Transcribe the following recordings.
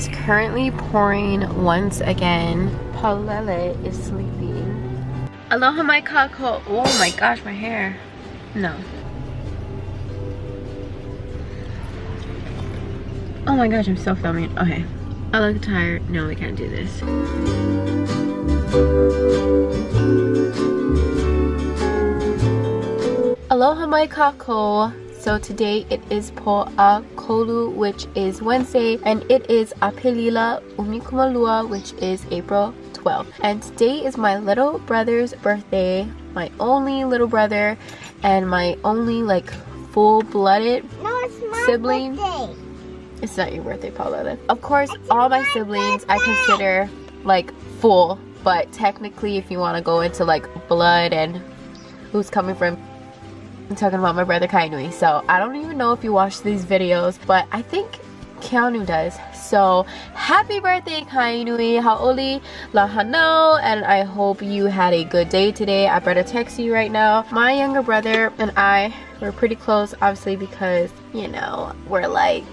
is currently pouring once again. ʻAʻole is sleeping. Aloha Mai Kākou. Oh my gosh, my hair. No. Oh my gosh, I'm still filming. Okay. I look tired. No, we can't do this. Aloha Mai Kākou. So today it is Poʻakolu, which is Wednesday, and it is ʻApelila Unikumalua, which is April 12th. And today is my little brother's birthday, my only little brother, and my only like full-blooded sibling. Birthday. It's not your birthday, Paula. Of course, all my siblings I consider like full, but technically if you want to go into like blood and who's coming from, I'm talking about my brother Kainui. So I don't even know if you watch these videos, but I think Keanu does. So happy birthday, Kainui. Hauʻoli lahano, and I hope you had a good day today. I better text you right now. My younger brother and I were pretty close, obviously, because you know we're like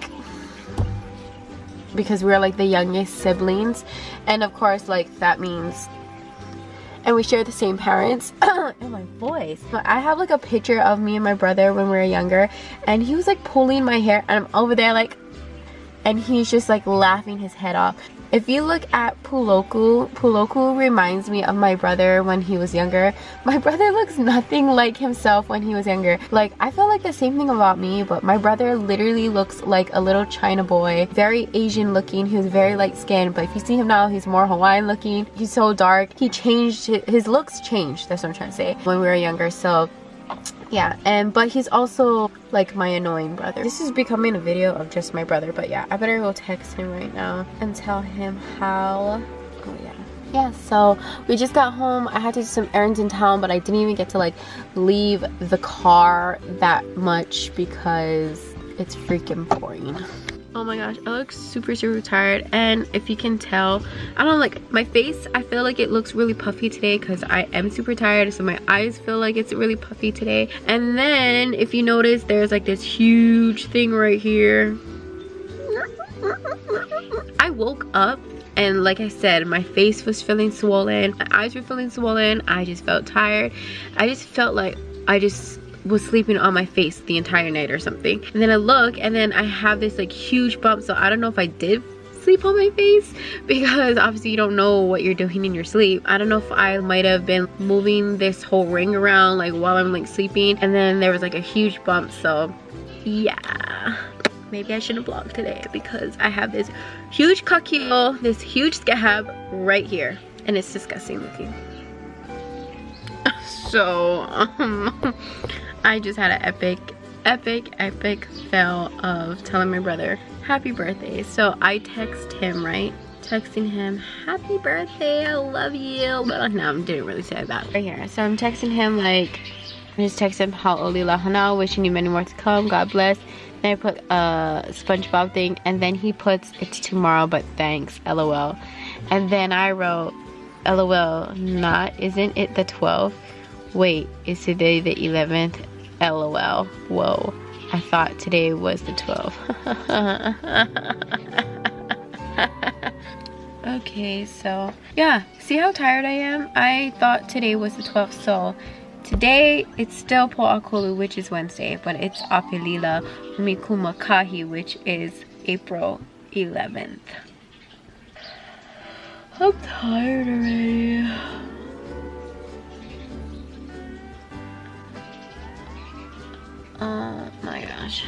the youngest siblings, and of course like that means, and we share the same parents. And my voice, but I have like a picture of me and my brother when we were younger, and he was like pulling my hair and I'm over there like, and he's just like laughing his head off. If you look at Puloku reminds me of my brother when he was younger. My brother looks nothing like himself when he was younger. Like, I feel like the same thing about me, but my brother literally looks like a little China boy. Very Asian looking. He was very light skinned, but if you see him now, he's more Hawaiian looking. He's so dark. He changed, his looks changed. That's what I'm trying to say. When we were younger, so yeah. But he's also like my annoying brother. This is becoming a video of just my brother, but yeah, I better go text him right now and tell him how. Oh yeah, so we just got home. I had to do some errands in town, but I didn't even get to like leave the car that much because it's freaking pouring. Oh my gosh, I look super tired, and if you can tell, I don't know, like my face, I feel like it looks really puffy today because I am super tired, so my eyes feel like it's really puffy today. And then if you notice, there's like this huge thing right here. I woke up and like I said, my face was feeling swollen, my eyes were feeling swollen, I just felt tired. I just felt like I just was sleeping on my face the entire night or something. And then I look, and then I have this like huge bump, so I don't know if I did sleep on my face, because obviously you don't know what you're doing in your sleep. I don't know if I might have been moving this whole ring around like while I'm like sleeping, and then there was like a huge bump. So yeah, maybe I shouldn't vlog today because I have this huge kakio, this huge scab right here, and it's disgusting looking. So I just had an epic fail of telling my brother happy birthday. So I text him, right? Texting him, happy birthday, I love you. But no, I didn't really say that. Right here. So I'm texting him like, I just text him, hauʻoli lahana, wishing you many more to come, God bless. Then I put a SpongeBob thing, and then he puts, it's tomorrow, but thanks, LOL. And then I wrote, LOL, isn't it the 12th? Wait, is today the 11th? LOL. Whoa, I thought today was the 12th. Okay, so yeah, see how tired I am? I thought today was the 12th, so today it's still Poʻakolu, which is Wednesday, but it's ʻApelila Keahi, which is April 11th. I'm tired already. Oh my gosh.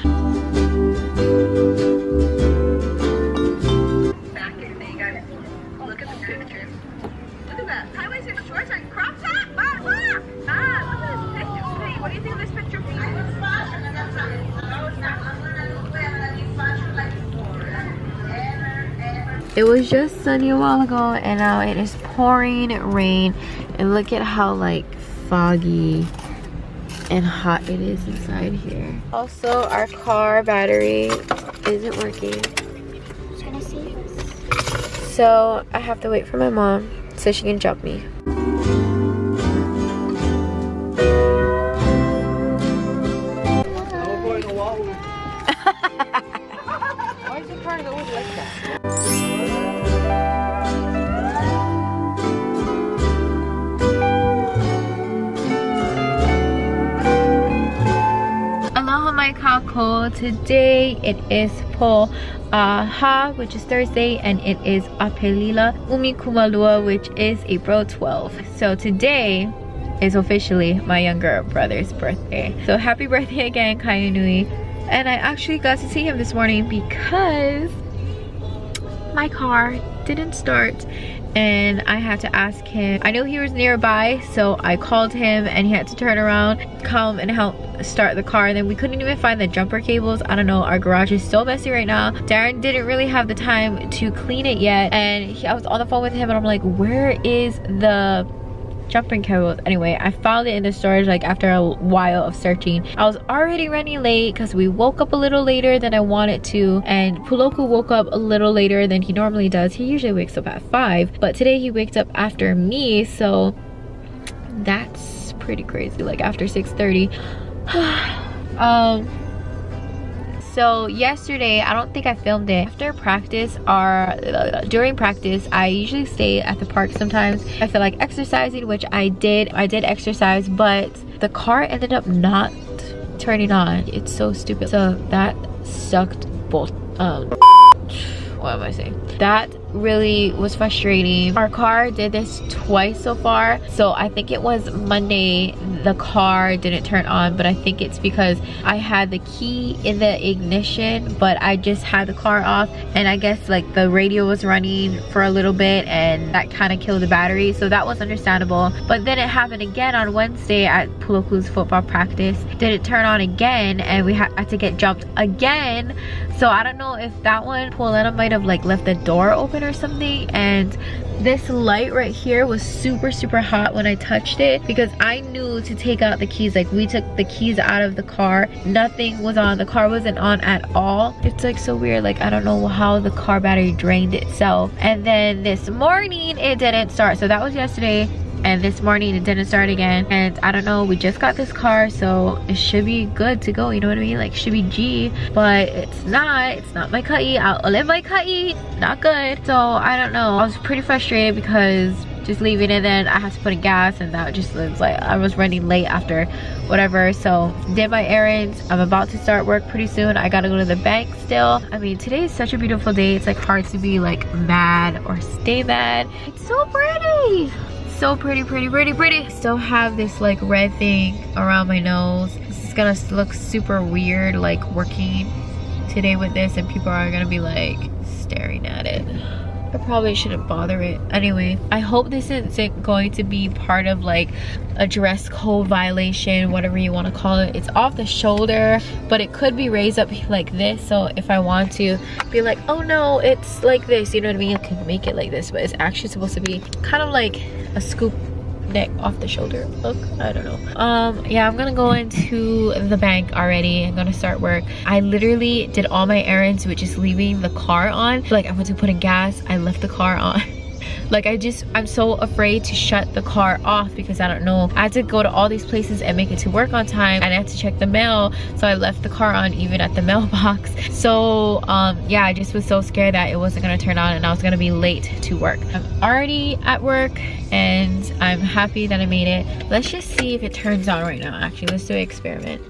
Back here, you guys. Look at the picture. Look at that. High-waisted shorts and crop top. Wow, wow. Ah, look at this picture. Hey, what do you think of this picture? It was just sunny a while ago, and now it is pouring rain, and look at how like foggy and hot it is inside here. Also, our car battery isn't working, so I have to wait for my mom so she can jump me. Why is your car always like that? Mai Kākou. Today it is Po'aha, which is Thursday, and it is ʻApelila Umi Kumalua, which is April 12th. So today is officially my younger brother's birthday. So happy birthday again, Kaya Nui. And I actually got to see him this morning because my car didn't start and I had to ask him. I knew he was nearby, so I called him and he had to turn around, come and help start the car. And then we couldn't even find the jumper cables. I don't know, our garage is so messy right now. Darren didn't really have the time to clean it yet, and I was on the phone with him and I'm like, where is the jumping cables? Anyway, I found it in the storage like after a while of searching. I was already running late because we woke up a little later than I wanted to, and Puloku woke up a little later than he normally does. He usually wakes up at 5, but today he wakes up after me, so that's pretty crazy, like after 6:30. So yesterday, I don't think I filmed it. After practice or during practice, I usually stay at the park sometimes. I feel like exercising, which I did. I did exercise, but the car ended up not turning on. It's so stupid. So that sucked both. What am I saying? That really was frustrating. Our car did this twice so far. So I think it was Monday the car didn't turn on, but I think it's because I had the key in the ignition, but I just had the car off, and I guess like the radio was running for a little bit and that kind of killed the battery, so that was understandable. But then it happened again on Wednesday at Puloku's football practice. Didn't turn on again, and we had to get jumped again. So I don't know if that one, Pauletta might have like left the door open or something, and this light right here was super hot when I touched it, because I knew to take out the keys. Like, we took the keys out of the car, nothing was on, the car wasn't on at all. It's like so weird, like I don't know how the car battery drained itself. And then this morning it didn't start. So that was yesterday, and this morning it didn't start again. And I don't know, we just got this car, so it should be good to go, you know what I mean? Like, should be G, but it's not my kai. ʻAʻole my kai, not good. So I don't know, I was pretty frustrated because just leaving it, then I had to put in gas, and that just was like, I was running late after whatever. So did my errands. I'm about to start work pretty soon. I gotta go to the bank still. I mean, today is such a beautiful day. It's like hard to be like mad or stay mad. It's so pretty. So pretty. Still have this like red thing around my nose. This is gonna look super weird like working today with this, and people are gonna be like staring at it. I probably shouldn't bother it. Anyway, I hope this isn't going to be part of like a dress code violation, whatever you want to call it. It's off the shoulder, but it could be raised up like this. So if I want to be like, oh no, it's like this, you know what I mean? I can make it like this, but it's actually supposed to be kind of like a scoop neck off the shoulder look. I don't know. Yeah, I'm gonna go into the bank already. I'm gonna start work. I literally did all my errands with just leaving the car on. Like, I went to put in gas, I left the car on. Like, I'm so afraid to shut the car off because I don't know, I had to go to all these places and make it to work on time, and I had to check the mail, so I left the car on even at the mailbox. So yeah, I just was so scared that it wasn't gonna turn on and I was gonna be late to work. I'm already at work and I'm happy that I made it. Let's just see if it turns on right now. Actually, let's do an experiment.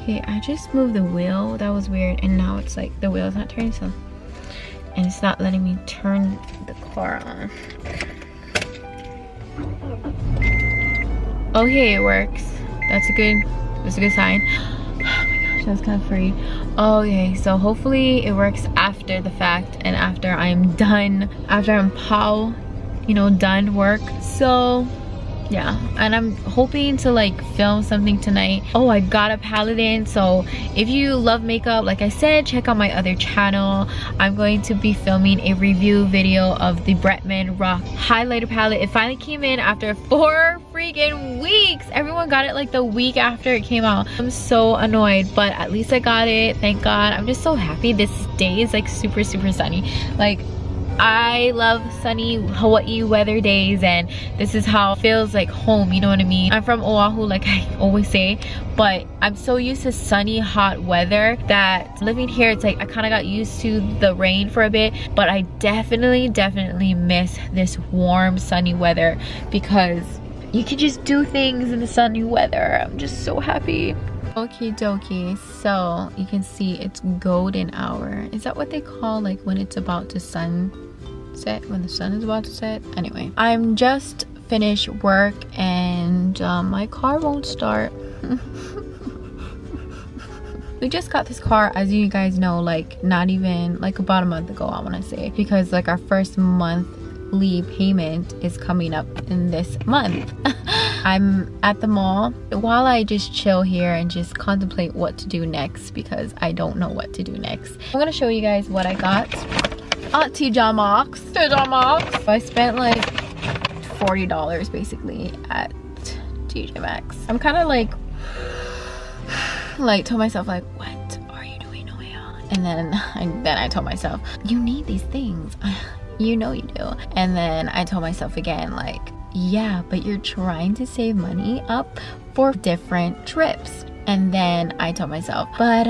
Okay, I just moved the wheel. That was weird, and now it's like the wheel's not turning, so, and it's not letting me turn the car on. Okay, it works. That's a good sign. Oh my gosh, that's kind of free. Okay, so hopefully it works after the fact and after I'm done, after I'm done work. So yeah, and I'm hoping to like film something tonight. Oh, I got a palette in, so if you love makeup, like I said, check out my other channel. I'm going to be filming a review video of the Bretman Rock highlighter palette. It finally came in after 4 freaking weeks. Everyone got it like the week after it came out. I'm so annoyed, but at least I got it, thank God. I'm just so happy. This day is like super sunny. Like, I love sunny Hawaii weather days, and this is how it feels like home, you know what I mean? I'm from Oahu, like I always say, but I'm so used to sunny, hot weather that living here, it's like I kind of got used to the rain for a bit, but I definitely miss this warm, sunny weather because you can just do things in the sunny weather. I'm just so happy. Okie dokie, so you can see it's golden hour. Is that what they call like when it's about to sunset, when the sun is about to set? Anyway, I'm just finished work and my car won't start. We just got this car, as you guys know, like not even like about a month ago, I want to say, because like our first monthly payment is coming up in this month. I'm at the mall while I just chill here and just contemplate what to do next because I don't know what to do next. I'm gonna show you guys what I got at DJI Mark. I spent like $40 basically at DJI Max. I'm kind of like told myself like, what are you doing, Noah? And then I told myself, you need these things. You know you do. And then I told myself again, like, yeah, but you're trying to save money up for different trips. And then I told myself, but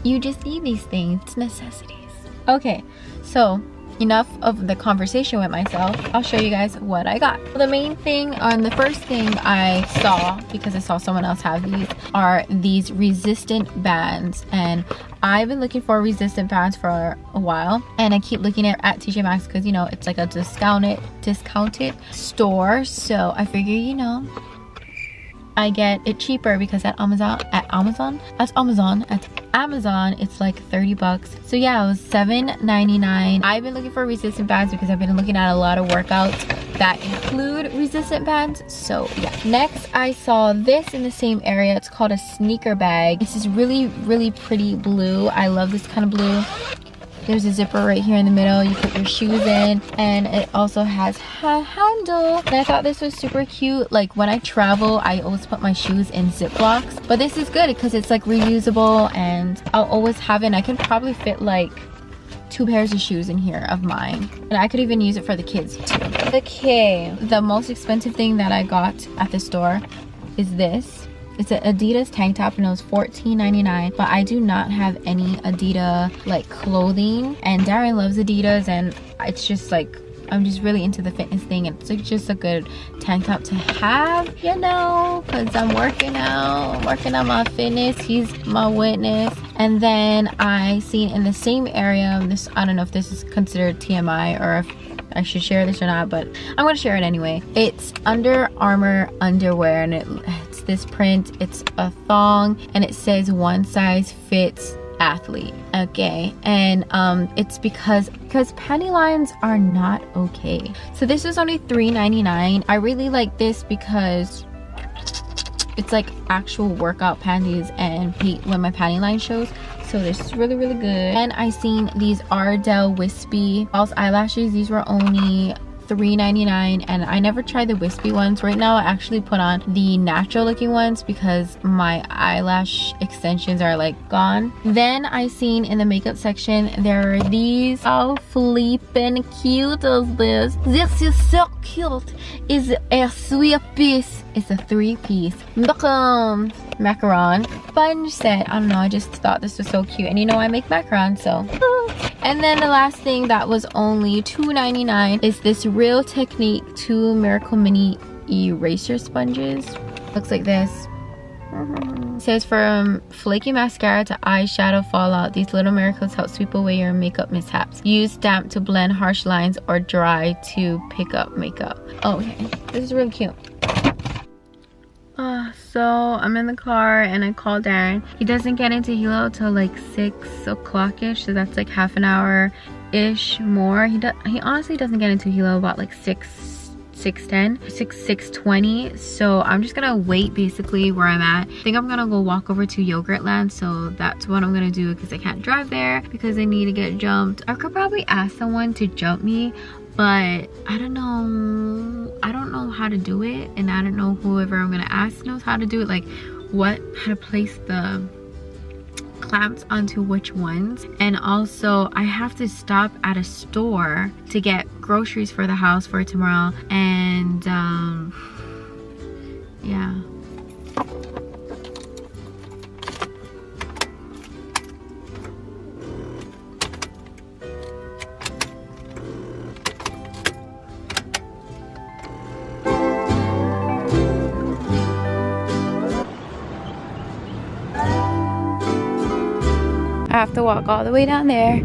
you just need these things. It's necessities. Okay, so enough of the conversation with myself. I'll show you guys what I got. The main thing, the first thing I saw, because I saw someone else have these, are these resistant bands. And I've been looking for resistant bands for a while, and I keep looking at TJ Maxx because, you know, it's like a discounted store. So I figure, you know, I get it cheaper because at Amazon it's like 30 bucks. So yeah, it was $7.99. I've been looking for resistant bands because I've been looking at a lot of workouts that include resistant bands. So yeah, next I saw this in the same area. It's called a sneaker bag. This is really pretty blue. I love this kind of blue. There's a zipper right here in the middle. You put your shoes in, and it also has a handle. And I thought this was super cute. Like when I travel, I always put my shoes in Ziplocs, but this is good because it's like reusable, and I'll always have it. And I can probably fit like 2 pairs of shoes in here of mine, and I could even use it for the kids too. Okay, the most expensive thing that I got at the store is this. It's an Adidas tank top, and it was $14.99, but I do not have any Adidas like clothing, and Darren loves Adidas, and it's just like, I'm just really into the fitness thing, and it's like just a good tank top to have, you know, because I'm working out, on my fitness. He's my witness. And then I seen in the same area, this, I don't know if this is considered TMI or if I should share this or not, but I'm gonna share it anyway. It's Under Armour underwear, and it's this print. It's a thong, and it says one size fits athlete. Okay, and it's because panty lines are not okay. So this is only $3.99. I really like this because it's like actual workout panties and hate when my panty line shows. So this is really good. And I seen these Ardell Wispy false eyelashes. These were only $3.99, and I never tried the wispy ones. Right now I actually put on the natural looking ones because my eyelash extensions are like gone. Then I seen in the makeup section there are these. How flippin' cute is this? This is so cute. It's a 3-piece. It's a 3-piece macaron sponge set. I don't know, I just thought this was so cute, and you know I make macarons, so. And then the last thing that was only $2.99 is this Real Technique 2 Miracle Mini Eraser Sponges. Looks like this. It says from flaky mascara to eyeshadow fallout, these little miracles help sweep away your makeup mishaps. Use damp to blend harsh lines or dry to pick up makeup. Okay, this is really cute. So I'm in the car and I called Darren. He doesn't get into Hilo till like 6 o'clock ish, so that's like half an hour ish more. He honestly doesn't get into Hilo about like 6:20. So I'm just gonna wait basically where I'm at. I think I'm gonna go walk over to Yogurtland, so that's what I'm gonna do because I can't drive there because I need to get jumped. I could probably ask someone to jump me, but I don't know how to do it, and I don't know whoever I'm gonna ask knows how to do it, like how to place the clamped onto which ones. And also I have to stop at a store to get groceries for the house for tomorrow. And yeah. I have to walk all the way down there.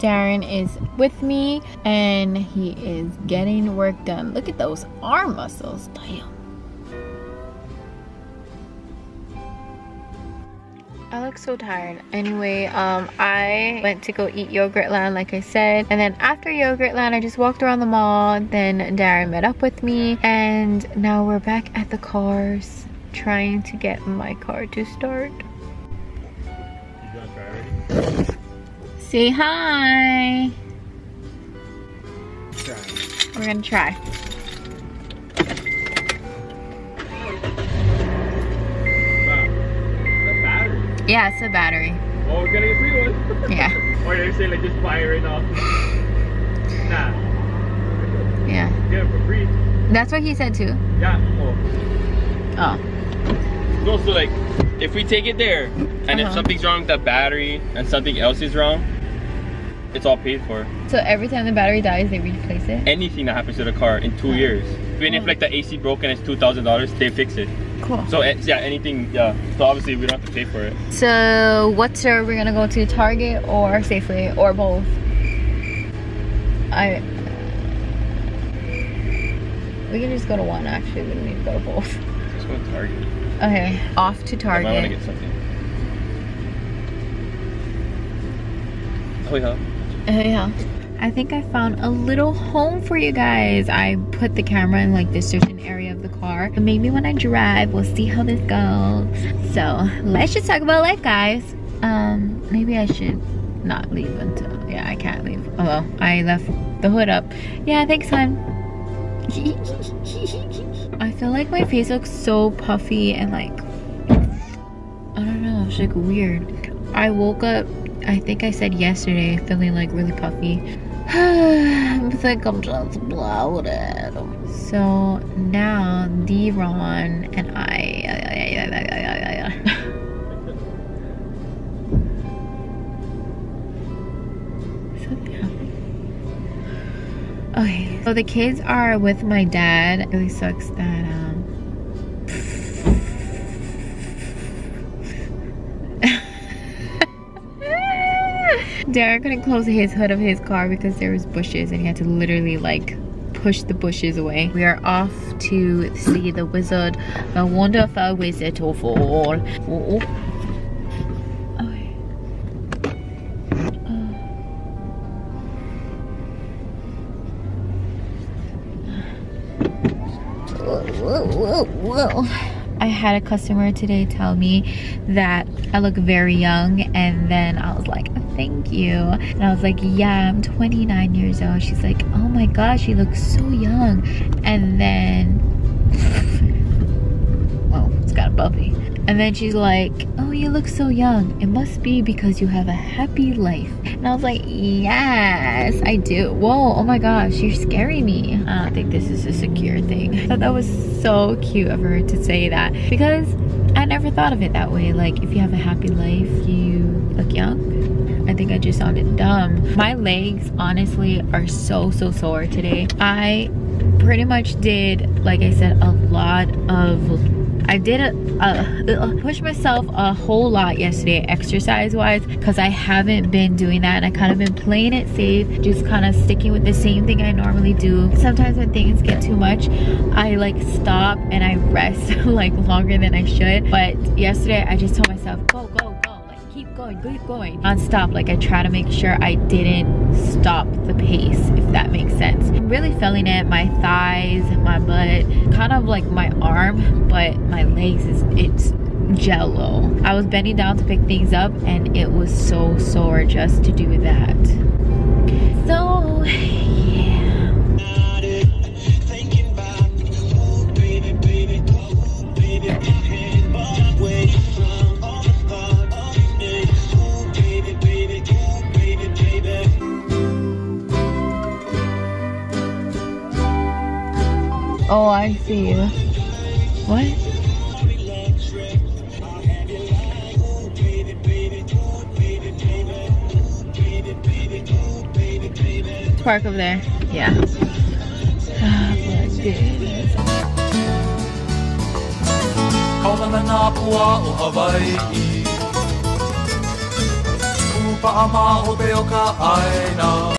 Darren is with me and he is getting work done. Look at those arm muscles. Damn. I look so tired. Anyway, I went to go eat Yogurtland like I said, and then after Yogurtland I just walked around the mall. Then Darren met up with me and now we're back at the cars trying to get my car to start. You gonna try already? Say hi. Try. We're gonna try. Wow. The battery. Yeah, it's a battery. Oh, we're getting a free one. Yeah. Or you're saying like just buy it right now? Nah. Yeah. Get it for free. That's what he said too. Yeah. Oh. No, so like, if we take it there, and if something's wrong with the battery and something else is wrong, it's all paid for. So every time the battery dies, they replace it? Anything that happens to the car in 2 years. Even if like the AC broke and it's $2,000, they fix it. Cool. So yeah, anything, yeah. So obviously we don't have to pay for it. So what store are we gonna go to? Target or Safeway or both? We can just go to one actually. We don't need to go to both. Let's go to Target. Okay, off to Target. I might want to get something. Oh yeah. Yeah. I think I found a little home for you guys. I put the camera in like this certain area of the car. But maybe when I drive, we'll see how this goes. So let's just talk about life, guys. Maybe I should not leave until, yeah, I can't leave. Oh well, I left the hood up. Yeah, thanks, hon. I feel like my face looks so puffy and like, I don't know, it's like weird. I woke up, I think I said yesterday, feeling like really puffy. I think I'm just bloated. So now D-Ron and okay, so the kids are with my dad. It really sucks that Derek couldn't close his hood of his car because there was bushes and he had to literally like push the bushes away. We are off to see the wizard, the wonderful wizard of all. Oh. Whoa. I had a customer today tell me that I look very young, and then I was like, thank you. And I was like, yeah, I'm 29 years old. She's like, oh my gosh, you look so young. And then whoa, it's got a bumpy. And then she's like, oh, you look so young. It must be because you have a happy life. And I was like, yes, I do. Whoa, oh my gosh, you're scaring me. I don't think this is a secure thing. I thought that was so cute of her to say that, because I never thought of it that way. Like, if you have a happy life, you look young. I think I just sounded dumb. My legs, honestly, are so sore today. I pretty much did, like I said, a lot of... I did push myself a whole lot yesterday exercise wise, because I haven't been doing that, and I kind of been playing it safe, just kind of sticking with the same thing I normally do. Sometimes when things get too much, I like stop and I rest like longer than I should. But yesterday I just told myself, go, like keep going non-stop. Like I try to make sure I didn't stop the pace, if that makes sense. I'm really feeling it, my thighs, my butt, kind of like my arm, but my legs it's jello. I was bending down to pick things up and it was so sore just to do that. So yeah. Thinking about, oh baby, oh baby. Oh, I see you. What? Park over there. Yeah. Oh my goodness. Kaulana nā pua o Hawaiʻi Upa ama o te o ka aina